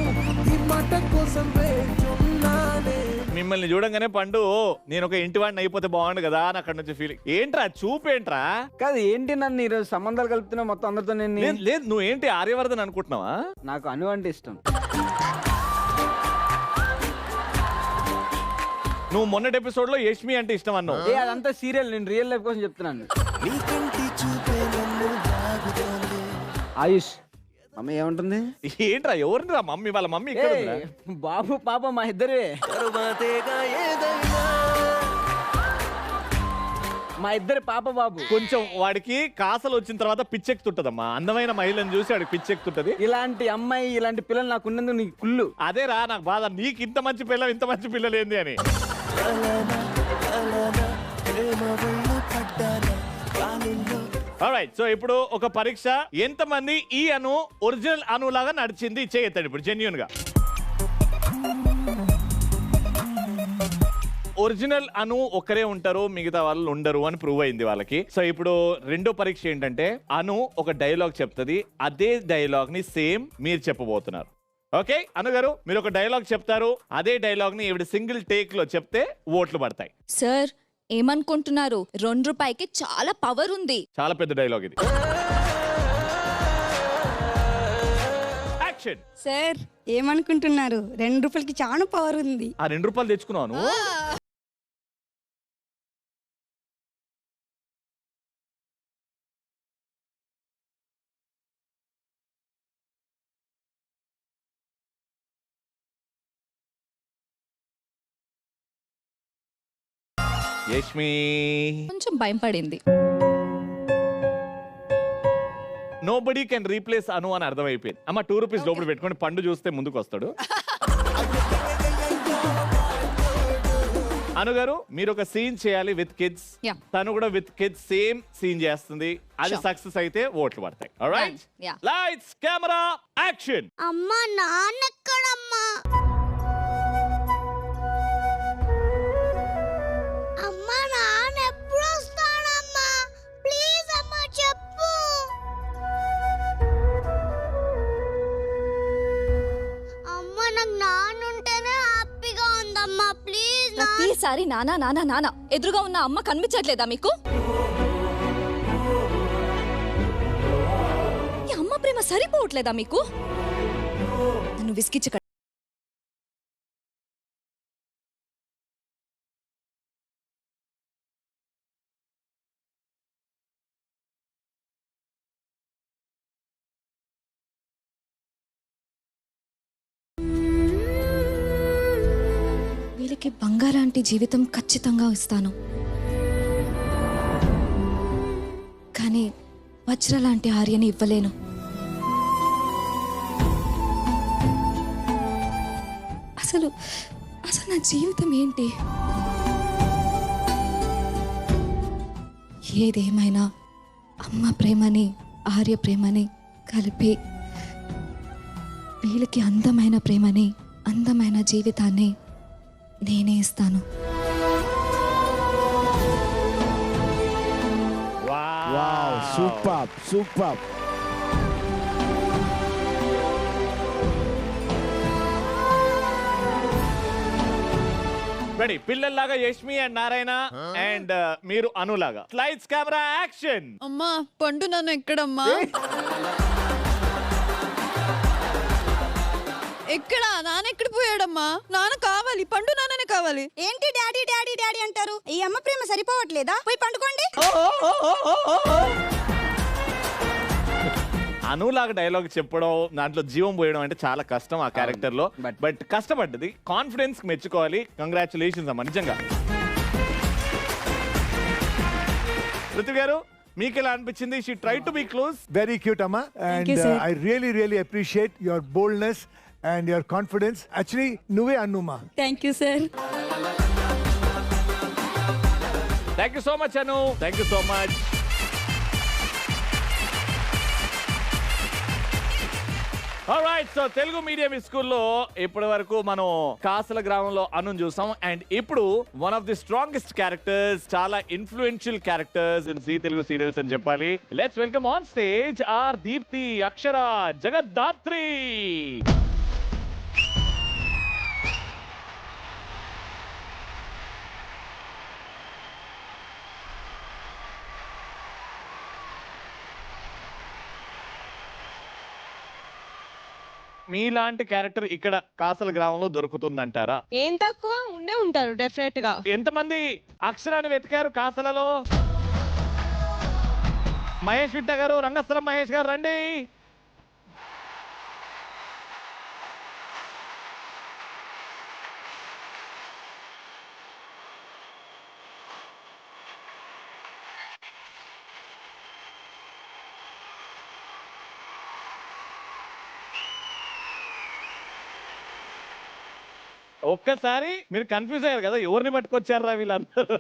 ఈ మాట కోసం వేచున్నానే. మిమ్మల్ని చూడంగానే పండు నేను ఒక ఇంటి వాడిని అయిపోతే బాగుండు కదా అని అక్కడ నుంచి ఫీలింగ్. ఏంట్రా చూపేంట్రా? కాదు ఏంటి నన్ను ఈరోజు సంబంధాలు కలుపుతున్నా మొత్తం అందరితో. నేను లేదు నువ్వు ఏంటి ఆర్యవర్ధన్ అనుకుంటున్నావా? నాకు అను అంటే ఇష్టం. నువ్వు మొన్నటి ఎపిసోడ్ లో యష్మి అంటే ఇష్టం అన్నావు. ఏ అదంతా సీరియల్, నేను రియల్ లైఫ్ కోసం చెప్తున్నాను. ఆయుష్ మమ్మీ ఏమంటుంది? ఏంట్రా ఎవరిని రా మమ్మీ? వాళ్ళ మమ్మీ ఇక్కడ ఉందిరా. బాబు పాప మా ఇద్దరే. మా ఇద్దరు పాప బాబు. కొంచెం వాడికి కాసలు వచ్చిన తర్వాత పిచ్చెక్కుతుంటదమ్మా. అందమైన మహిళను చూసి వాడికి పిచ్చెక్కుతుంటది. ఇలాంటి అమ్మాయి ఇలాంటి పిల్లలు నాకు ఉన్నందుకు నీకు కుళ్ళు. అదేరా నాకు బాధ, నీకు ఇంత మంచి పిల్ల ఇంత మంచి పిల్లలు ఏంది అని. ఆల్రైట్, సో ఇప్పుడు ఒక పరీక్ష. ఎంతమంది ఈ అను ఒరిజినల్ అను లాగా నడిచింది చేయొద్దండి ఇప్పుడు జెన్యూన్ గా. ఒరిజినల్ అను ఒకరే ఉంటారు, మిగతా వాళ్ళు ఉండరు అని ప్రూవ్ అయింది వాళ్ళకి. సో ఇప్పుడు రెండో పరీక్ష ఏంటంటే అను ఒక డైలాగ్ చెప్తుంది, అదే డైలాగ్ ని సేమ్ మీరు చెప్పబోతున్నారు. ఓకే అను గారు, మీరు ఒక డైలాగ్ చెప్తారు, అదే డైలాగ్ ని ఈవిడ సింగిల్ టేక్ లో చెప్తే ఓట్లు పడతాయి. సార్ ఏమనుకుంటున్నారు? ₹2కి చాలా పవర్ ఉంది. చాలా పెద్ద డైలాగ్ ఇది. యాక్షన్. సార్ ఏమనుకుంటున్నారు? ₹2కి చాలా పవర్ ఉంది. ఆ ₹2 తెచ్చుకున్నాను. యష్మి కొంచెం భయం పడింది. నోబడీ కెన్ రీప్లేస్ అను అని అర్థమైపోయింది. అమ్మ ₹2 లోపల పెట్టుకొని పండు చూస్తే ముందుకు వస్తాడు. అను గారు మీరు ఒక సీన్ చేయాలి విత్ కిడ్స్. తను కూడా విత్ కిడ్స్ సేమ్ సీన్ చేస్తుంది. అది సక్సెస్ అయితే ఓట్లు పడతాయి. Alright, lights camera action. అమ్మా నాన్న ఎక్కడమ్మా? అమ్మా నాన్న ఎప్పుడు వస్తాడమ్మా? ప్లీజ్ అమ్మా చెప్పు. అమ్మ నాకు నాన్న ఉంటేనే హ్యాపీగా ఉందమ్మా. ప్లీజ్ ప్రతిసారి నానా నానా నానా. ఎదురుగా ఉన్న అమ్మ కనిపించట్లేదా మీకు? ఈ అమ్మ ప్రేమ సరిపోవట్లేదా మీకు? నన్ను విసిగిచ్చి వీళ్ళకి బంగారాంటి జీవితం ఖచ్చితంగా ఇస్తాను, కానీ వజ్రలాంటి ఆర్యని ఇవ్వలేను. అసలు అసలు నా జీవితం ఏంటి? ఏదేమైనా అమ్మ ప్రేమని ఆర్య ప్రేమని కలిపి వీళ్ళకి అందమైన ప్రేమని అందమైన జీవితాన్ని నేనే ఇస్తాను. Wow, super super. రెడీ? పిల్లల్లాగా యష్మి అండ్ నారాయణ అండ్ మీరు అనులాగా. Lights camera action. అమ్మా పండు నన్ను ఎక్కడమ్మా? ఎక్కడ నాన్న ఎక్కడ పోయాడమ్మా? నాన్న కావాలి, పండు నాన్ననే కావాలి. ఏంటి డాడీ డాడీ డాడీ అంటారు? ఈ అమ్మ ప్రేమ సరిపోవట్లేదా? పోయి పండుకోండి. అనులాగా డైలాగ్ చెప్పడం, దాంట్లో జీవం పోయడం అంటే చాలా కష్టం ఆ క్యారెక్టర్ లో. బట్ కష్టపడ్డది, కాన్ఫిడెన్స్ మెచ్చుకోవాలి. కంగ్రాచులేషన్స్ అమ్మా నిజంగా. ఋతు గారు మీకు ఎలా అనిపించింది? She try to be close. Very cute, Amma. And I really appreciate your boldness and your confidence. Actually, nuve Annuma. Thank you, sir. Thank you so much, Anu. Thank you so much. Alright, so Telugu medium స్కూల్లో ఇప్పటి వరకు మనం కాసల గ్రామంలో అను చూసాం. అండ్ ఇప్పుడు one of the strongest characters, చాలా influential characters in Zee Telugu serials అని చెప్పాలి. Let's welcome on stage our Deepti, Akshara, Jagadhatri. మీలాంటి క్యారెక్టర్ ఇక్కడ కాసల గ్రామంలో దొరుకుతుందంటారా? ఏం తక్కువ ఉండే ఉంటారు డెఫినెట్ గా. ఎంతమంది అక్షరాన్ని వెతికారు కాసలలో? మహేష్ విట్ట గారు, రంగస్థలం మహేష్ గారు రండి. ఒక్కసారి మీరు కన్ఫ్యూజ్ అయ్యారు కదా, ఎవరిని పట్టుకొచ్చారా వీళ్ళందరూ?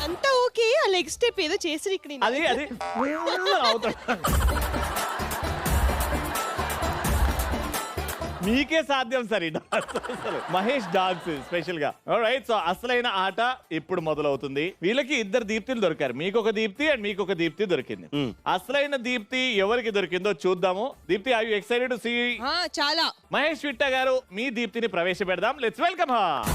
అంతా ఓకే, ఆ లెగ్ స్టెప్ ఏదో చేసి ఇక్కడ అది అవుతాడు. మీకే సాధ్యం సార్ ఈ డాన్స్. మహేష్ డాన్స్ స్పెషల్ గా. ఆల్రైట్, సో అసలైన ఆట ఇప్పుడు మొదలవుతుంది. వీళ్ళకి ఇద్దరు దీప్తిలు దొరికారు, మీకు ఒక దీప్తి అండ్ మీకు ఒక దీప్తి దొరికింది. అసలైన దీప్తి ఎవరికి దొరికిందో చూద్దాము. Deepthi, are you excited to see? చాలా. మహేష్ విట్ట గారు, మీ దీప్తిని ప్రవేశపెడదాం. Let's welcome her.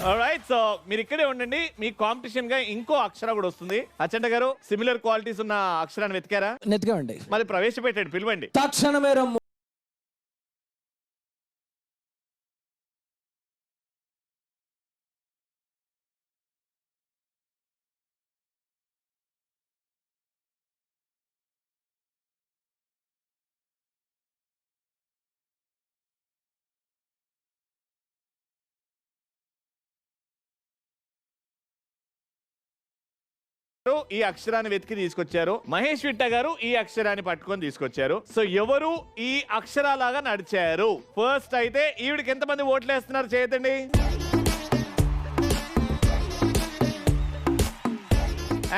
Alright, so మీరు ఇక్కడే ఉండండి. మీ కాంపిటీషన్ గా ఇంకో అక్షరం కూడా వస్తుంది. అచ్చంట గారు, సిమిలర్ క్వాలిటీస్ ఉన్న అక్షరాన్ని వెతికారా? నెత్తికండి. మరి ప్రవేశపెట్టండి, పిలవండి. తక్షణమే రమ్ము. ఈ అక్షరాన్ని వెతికి తీసుకొచ్చారు. మహేష్ విట్ట గారు ఈ అక్షరాన్ని పట్టుకొని తీసుకొచ్చారు. సో ఎవరు ఈ అక్షరాలాగా నడిచారు? ఫస్ట్ అయితే ఈవిడికి ఎంతమంది ఓట్లు వేస్తున్నారు చేయతండి.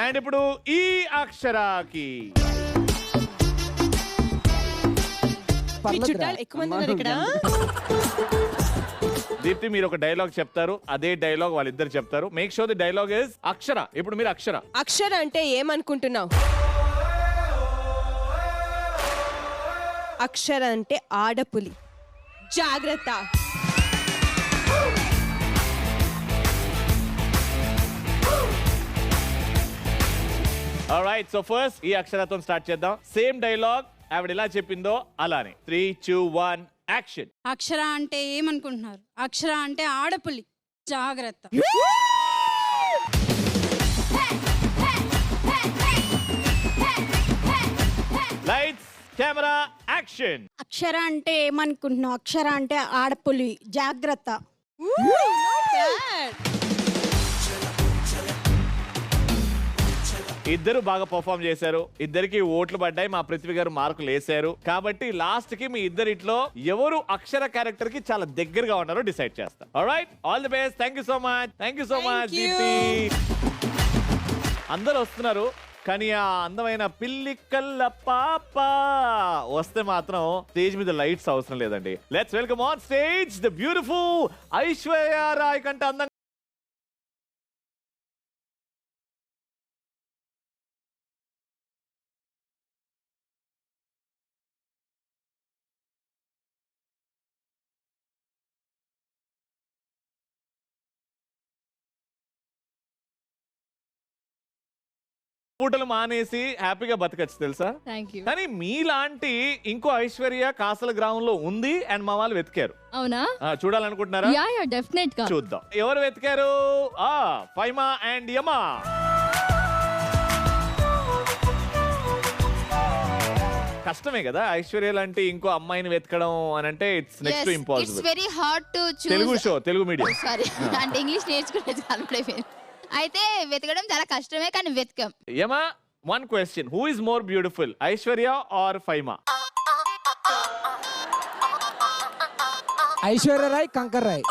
అండ్ ఇప్పుడు ఈ అక్షరాకి ఎక్కువ మంది ఉన్నారు ఇక్కడ. దీప్తి, మీరు ఒక డైలాగ్ చెప్తారు, అదే డైలాగ్ వాళ్ళిద్దరు చెప్తారు. Make sure the dialogue is Akshara. ఇప్పుడు మీరు అక్షర. అక్షర అంటే ఏమనుకుంటున్నావు? అక్షర అంటే ఆడపులి, జాగ్రత్త. ఆల్రైట్, సో ఫస్ట్ ఈ అక్షరతో స్టార్ట్ చేద్దాం. సేమ్ డైలాగ్ ఆవిడ ఎలా చెప్పిందో అలానే. 3, 2, 1 యాక్షన్. అక్షర అంటే ఏమనుకుంటున్నారు? అక్షర అంటే ఆడపులి, జాగ్రత్త. Lights, camera, action. అక్షర అంటే ఏమనుకుంటున్నావు? అక్షర అంటే ఆడపులి, జాగ్రత్త. ఇద్దరు బాగా పర్ఫార్మ్ చేశారు. ఇద్దరికి ఓట్లు పడ్డాయి. మా పృథ్వీ గారు మార్కులు వేశారు. కాబట్టి లాస్ట్ కి మీ ఇద్దరిట్లో ఎవరు అక్షర క్యారెక్టర్ కి చాలా దగ్గరగా ఉన్నారో డిసైడ్ చేస్తారు. Alright, all the best. Thank you so much. Thank you so much Deepti. అందరూ వస్తున్నారు, కానీ ఆ అందమైన పిల్లి కల్ల పాప వస్తే మాత్రం స్టేజ్ మీద లైట్స్ అవసరం లేదండి. Let's welcome on stage the beautiful Aishwarya Rai కంటే అందంగా పూటలు మానేసి హ్యాపీగా బతకచ్చు తెలుసా. కానీ మీలాంటి ఇంకో ఐశ్వర్య కాసల గ్రామంలో ఉంది అండ్ మా వాళ్ళు వెతికారు. అవునా? చూడాలనుకుంటున్నారా? డెఫినెట్ గా చూద్దాం ఎవరు వెతికారు. ఫైమా అండ్ యమా. కష్టమే కదా ఐశ్వర్య లాంటి ఇంకో అమ్మాయిని వెతకడం అని అంటే. It's next to impossible. It's very hard to choose. Telugu show, Telugu medium. Sorry, అంటే ఇంగ్లీష్ నేర్చుకునేది కాదు. అయితే వెతకడం చాలా కష్టమే, కానీ వెతకం. యమా, one question. Who is more beautiful, Aishwarya or Faima? Aishwarya Rai, కంకర్ రాయ్.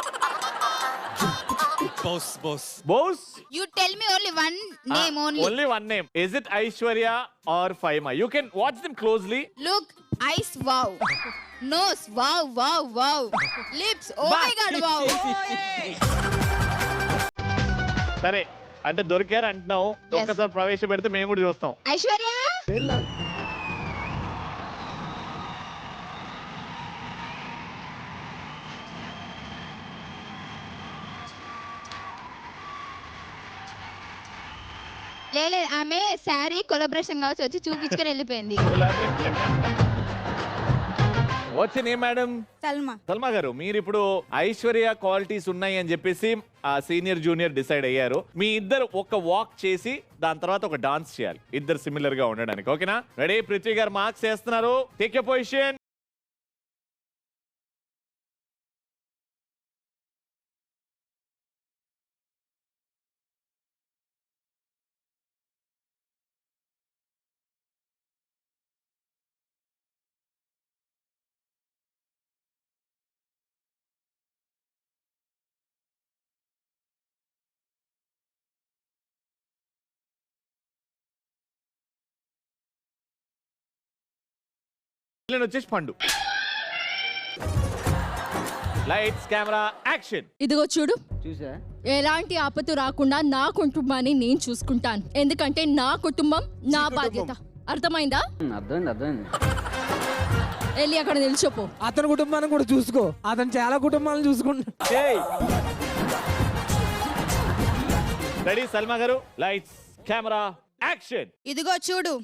Boss? You tell me only one name only. Only one name. Is it Aishwarya or Faima? You can watch them closely. Look, eyes, wow. Nose, wow, wow, wow. Lips, oh my God, wow. సరే, అంటే దొరికారు అంటున్నావు. ఒక్కసారి ప్రవేశపెడితే మేము కూడా చూస్తాం. ఐశ్వర్య, లేదు ఆమె శారీ కొలాబరేషన్ కావచ్చు వచ్చి చూపించుకొని వెళ్ళిపోయింది. వచ్చింది మేడం సల్మా. సల్మా గారు, మీరు ఇప్పుడు ఐశ్వర్య క్వాలిటీస్ ఉన్నాయి అని చెప్పేసి ఆ సీనియర్ జూనియర్ డిసైడ్ అయ్యారు. మీ ఇద్దరు ఒక వాక్ చేసి దాని తర్వాత ఒక డాన్స్ చేయాలి, ఇద్దరు సిమిలర్ గా ఉండడానికి. ఓకేనా? రెడీ? పృథ్వీ గారు మార్క్స్ చేస్తున్నారు. Take your position. వచ్చేసి పండు. Lights camera action. ఇదిగో చూడు, చూసా ఎలాంటి ఆపత్తు రాకుండా నా కుటుంబాన్ని నేను చూసుకుంటాను. ఎందుకంటే నా కుటుంబం నా బాధ్యత. అర్థమైందా? అర్థమైంది. వెళ్ళి అక్కడ నిల్చోపో. అతని కుటుంబాన్ని కూడా చూసుకో, అతను చాలా కుటుంబాలను చూసుకుంటా. రెడీ సల్మా గారు? Lights camera action. ఇదిగో చూడు,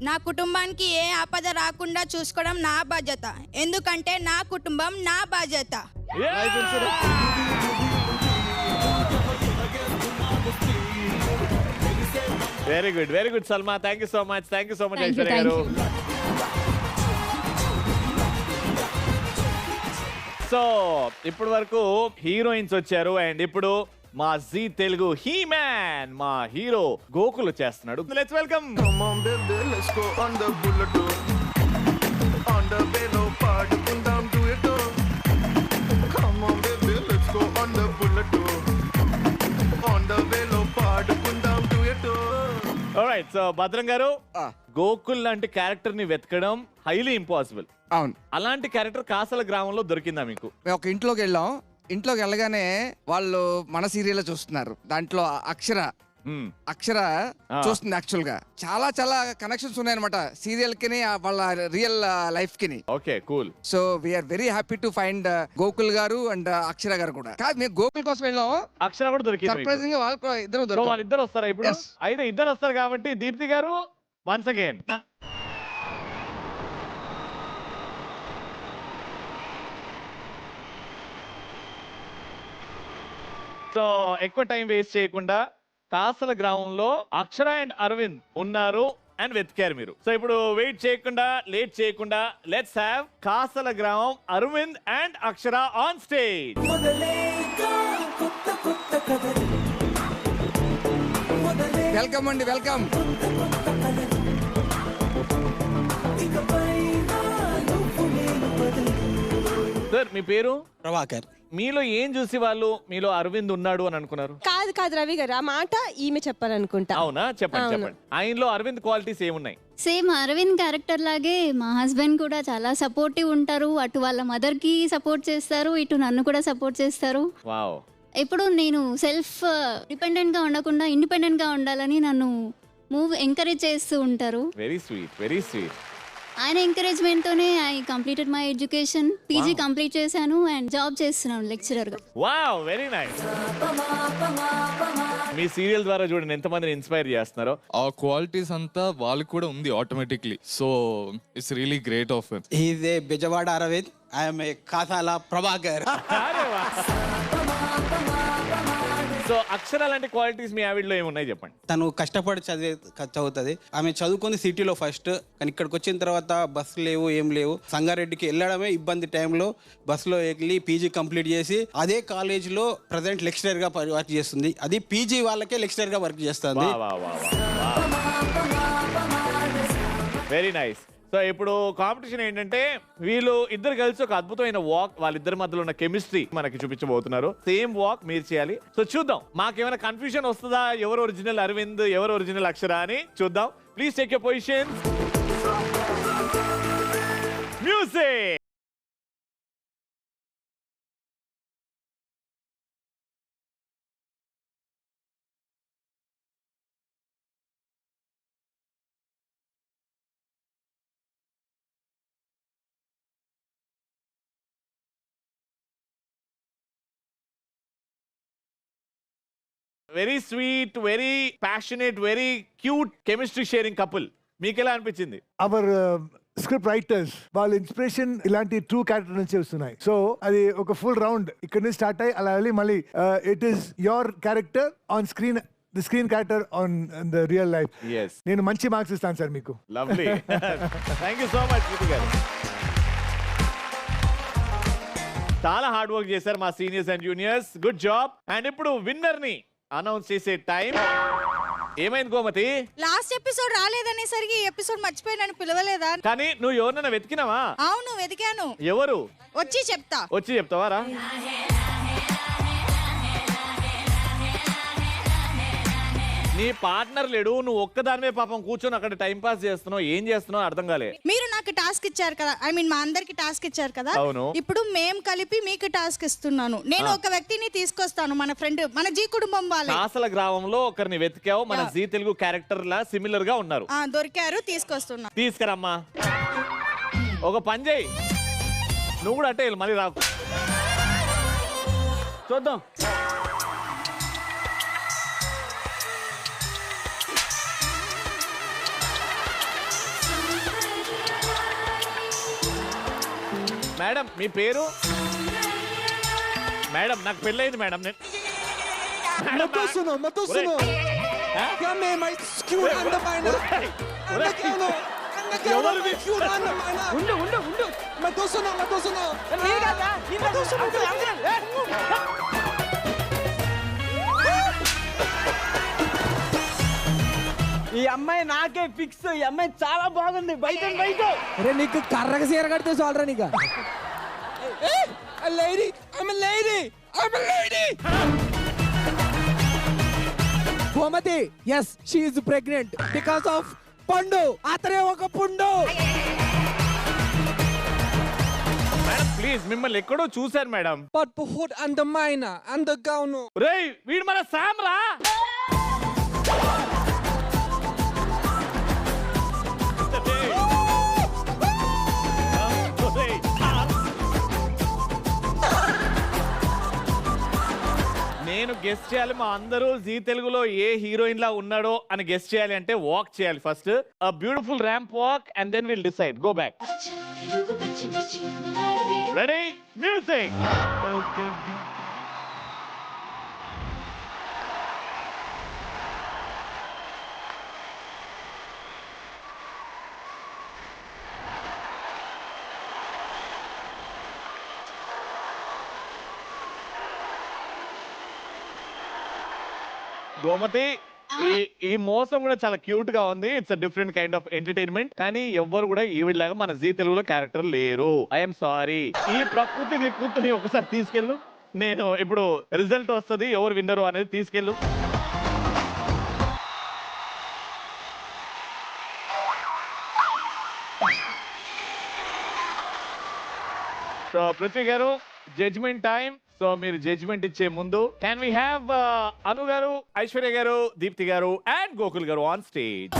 నా కుటుంబానికి ఏ ఆపద రాకుండా చూసుకోవడం నా బాధ్యత. ఎందుకంటే నా కుటుంబం నా బాధ్యత. Very good Salma. Thank you so much. Thank you, Aishwarya thank గారు. సో ఇప్పటి వరకు హీరోయిన్స్ వచ్చారు అండ్ ఇప్పుడు మా జీ తెలుగు హీ మ్యాన్ మా హీరో గోకుల్ చేస్తున్నాడు. Let's welcome. ఆల్రైట్, సో భద్రం గారు, గోకుల్ లాంటి క్యారెక్టర్ ని వెతకడం హైలీ ఇంపాసిబుల్. అవును. అలాంటి క్యారెక్టర్ కాసల గ్రామంలో దొరికిందా మీకు? మేము ఒక ఇంట్లోకి వెళ్ళాం. ఇంట్లోకి వెళ్ళగానే వాళ్ళు మన సీరియల్ చూస్తున్నారు. దాంట్లో అక్షర చూస్తుంది. యాక్చువల్ గా చాలా చాలా కనెక్షన్స్ ఉన్నాయన్నమాట సీరియల్ కి వాళ్ళ రియల్ లైఫ్ కి. Okay, cool. So we are very happy to find Gokul garu and అక్షర గారు కూడా. కాదు, మేము గోకుల్ కోసం వెళ్ళాం. అక్షర కూడా దొరికింది. సర్ప్రైజింగ్ గా వాళ్ళు వాళ్ళిద్దరు వస్తారా ఇప్పుడు? అయితే ఇద్దరు వస్తారు కాబట్టి దీప్తి గారు వన్స్ అగైన్. సో ఎక్కువ టైం వేస్ట్ చేయకుండా కాసల గ్రామంలో అక్షర అండ్ అరవింద్ ఉన్నారు అండ్ వెతికారు మీరు. సో ఇప్పుడు వెయిట్ చేయకుండా లేట్ చేయకుండా లెట్స్ హ్యావ్ కాసల గ్రామం Aravind and Akshara on stage. Welcome అండి, వెల్కమ్. సార్ మీ పేరు? ప్రభాకర్. మీలో ఏం చూసి వాళ్ళు మీలో అరవింద్ ఉన్నాడు అని అనుకున్నారు? కాదు రవి గారు, ఆ మాట ఈమె చెప్పాలనుకుంటా. అవునా? చెప్పండి. ఆయనలో అరవింద్ క్వాలిటీస్ ఏమున్నాయి? సేమ్ అరవింద్ క్యారెక్టర్ లాగే మా హస్బెండ్ కూడా చాలా సపోర్టివ్ ఉంటారు. అటు వాళ్ళ మదర్ కి సపోర్ట్ చేస్తారు, ఇటు నన్ను కూడా సపోర్ట్ చేస్తారు. వావ్. ఎప్పుడు నేను సెల్ఫ్ డిపెండెంట్ గా ఉండకుండా ఇండిపెండెంట్ గా ఉండాలని నన్ను ఎంకరేజ్ చేస్తూ ఉంటారు. Very sweet, very sweet. ఆయన ఎంకరేజ్మెంట్ తోనే I completed my education. PG complete చేశాను అండ్ జాబ్ చేస్తున్నాను లెక్చరర్ గా. Wow, very nice. మీ సీరియల్ ద్వారా చూడండి ఎంత మందిని ఇన్స్పైర్ చేస్తున్నారో. ఆ క్వాలిటీస్ అంతా వాళ్ళకి కూడా ఉంది automatically. So it's really great of him. ఇదే Bezawada Aravind, I'm A Kasala Prabhakar. So Akshara లాంటి క్వాలిటీస్ మీ ఆవిడలో ఏమున్నాయి చెప్పండి. తను కష్టపడి చదువుతుంది. ఆమె చదువుకుంది సిటీలో ఫస్ట్, కానీ ఇక్కడికి వచ్చిన తర్వాత బస్సు లేవు, ఏం లేవు. సంగారెడ్డికి వెళ్ళడమే ఇబ్బంది టైంలో బస్సులో వెళ్ళి పీజీ కంప్లీట్ చేసి అదే కాలేజ్లో ప్రజెంట్ లెక్చరర్ గా వర్క్ చేస్తుంది. అది పీజీ వాళ్ళకే లెక్చరర్ గా వర్క్ చేస్తుంది. Very nice. సో ఇప్పుడు కాంపిటీషన్ ఏంటంటే వీళ్ళు ఇద్దరు కలిసి ఒక అద్భుతమైన వాక్, వాళ్ళిద్దరి మధ్యలో ఉన్న కెమిస్ట్రీ మనకి చూపించబోతున్నారు. సేమ్ వాక్ మీరు చేయాలి. సో చూద్దాం మాకేమైనా కన్ఫ్యూజన్ వస్తుందా, ఎవరు ఒరిజినల్ అరవింద్ ఎవరు ఒరిజినల్ అక్షర అని చూద్దాం. Please take your position. Music. Very sweet, very passionate, very cute chemistry sharing couple. మీకు ఎలా అనిపించింది? అవర్ స్క్రిప్ట్ రైటర్స్ వాళ్ళ ఇన్స్పిరేషన్ ఇలాంటి ట్రూ క్యారెక్టర్ నుంచి వస్తున్నాయి. సో అది ఒక ఫుల్ రౌండ్ ఇక్కడ నుంచి స్టార్ట్ అయ్యి అలా వెళ్ళి మళ్ళీ it is your character on screen, the screen character on the real life. నేను మంచి మార్క్స్ ఇస్తాను సార్ మీకు. Lovely. Thank you so much Kruthi garu. చాలా హార్డ్ వర్క్ చేశారు మా seniors and juniors. Good job. And ఇప్పుడు విన్నర్ ని అనౌన్స్ చేసే టైం. ఏమైంది గోమతి? లాస్ట్ ఎపిసోడ్ రాలేదనేసరికి ఈ ఎపిసోడ్ మర్చిపోయినని పిలవలేదా? కానీ నువ్వు ఎవరినైనా వెతికినావా? అవును వెతికాను. ఎవరు? వచ్చి చెప్తావా రా? నీ పార్ట్నర్ లేడు, నువ్వు ఒక్కదానివే పాపం కూర్చొని అక్కడ టైం పాస్ చేస్తున్నావు. ఏం చేస్తున్నావు అర్థం కాలే. మీరు నాకు టాస్క్ ఇచ్చారు కదా, ఐ మీన్ మా అందరికి టాస్క్ ఇచ్చారు కదా. అవును. ఇప్పుడు మేము కలిపి మీకు టాస్క్ ఇస్తున్నాను. నేను ఒక వ్యక్తిని తీసుకొస్తాను, మన ఫ్రెండ్, మన జీ కుటుంబం వాళ్ళే. కాసల గ్రామంలో ఒకరిని వెతికావు, మన జీ తెలుగు క్యారెక్టర్ లా సిమిలర్ గా ఉన్నారు. దొరికారు, తీసుకొస్తున్నా. తీసుకురమ్మా. ఒక పని చేయి, నువ్వు కూడా అంటే మళ్ళీ రాకు. చూద్దాం. మేడం మీ పేరు? మేడం నాకు పెళ్ళైంది మేడం. ఈ అమ్మాయి నాకే ఫిక్స్. ఈ అమ్మాయి చాలా బాగుంది. బయట అరే నీకు కర్రగా చీర కడితే చాలరా నీకు. Gomathi, yes she is pregnant because of Pandu. అతనే ఒక పుండు. మేడం ప్లీజ్, మిమ్మల్ని ఎక్కడో చూశాను మేడం. పట్టుహుడ్ అందమైన అందగాను. రేయ్ వీడు మన సామ్ రా. నేను గెస్ట్ చేయాలి, మా అందరూ జీ తెలుగులో ఏ హీరోయిన్ లా ఉన్నాడో అని గెస్ట్ చేయాలి అంటే వాక్ చేయాలి first. A beautiful ramp walk and then will decide. Go back. Ready, music. Gomathi, ఈ మోసం కూడా చాలా క్యూట్ గా ఉంది. It's a different kind of entertainment. కానీ ఎవ్వరు కూడా ఈవిడలాగా మన జీ తెలుగులో క్యారెక్టర్ లేరు. I'm sorry. ఈ ప్రకృతి కూతుని ఒకసారి తీసుకెళ్ళు. నేను ఇప్పుడు రిజల్ట్ వస్తుంది, ఎవరు విన్నరు అనేది తీసుకెళ్ళు. సో పృథ్వీ గారు, జడ్జ్మెంట్ టైం. సో మీరు జడ్జ్మెంట్ ఇచ్చే ముందు క్యాన్ వి హ్యావ్ అను గారు, ఐశ్వర్య గారు, దీప్తి గారు and Gokul garu on stage.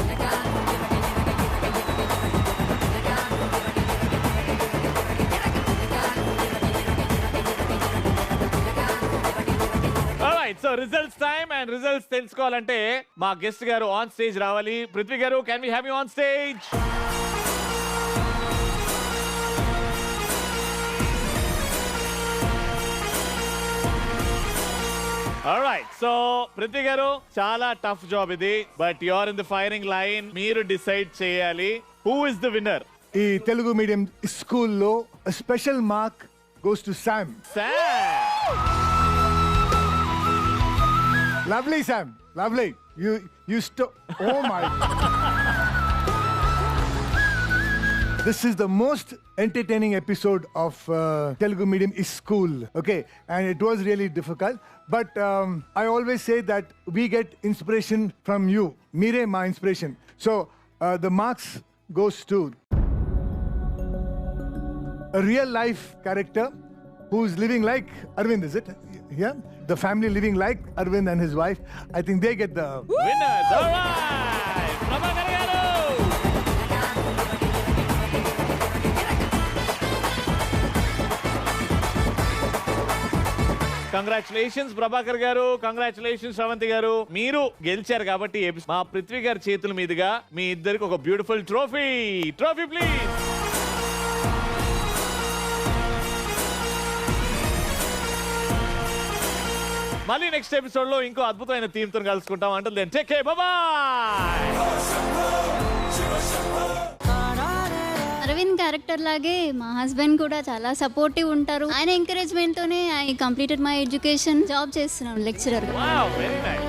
Alright, so results time. And results తెలుసుకోవాలంటే మా గెస్ట్ గారు ఆన్ స్టేజ్ రావాలి. Prithvi garu, can we have you on stage? Alright, so Prithvi garu చాలా టఫ్ జాబ్ ఇది, but you are in the firing line. మీరు డిసైడ్ చేయాలి హూ ఇస్ ది విన్నర్. ఈ తెలుగు మీడియం స్కూల్లో special mark goes to Sam. Lovely, Sam. Lovely. Oh my. This is the most entertaining episode of Telugu Medium School. Okay, and it was really difficult. But I always say that we get inspiration from you. Mere my inspiration. So the marks goes to a real life character who's living like Arvind, is it? Yeah? The family living like Arvind and his wife. I think they get the winners. All right. Prabhakar garu. Congratulations Prabhakar గారు, కంగ్రాచులేషన్స్ శ్రవంతి గారు. మీరు గెలిచారు కాబట్టి మా పృథ్వీ గారి చేతుల మీదుగా మీ ఇద్దరికి ఒక బ్యూటిఫుల్ ట్రోఫీ ప్లీజ్. మళ్ళీ నెక్స్ట్ ఎపిసోడ్ లో ఇంకో అద్భుతమైన థీమ్ తో కలుసుకుంటాం. అంటే then take care, bye bye. Aravind character లాగే మా హస్బెండ్ కూడా చాలా సపోర్టివ్ ఉంటారు. ఆయన ఎంకరేజ్మెంట్ తోనే I completed my education, job చేస్తున్నాను లెక్చరర్. Wow, very nice.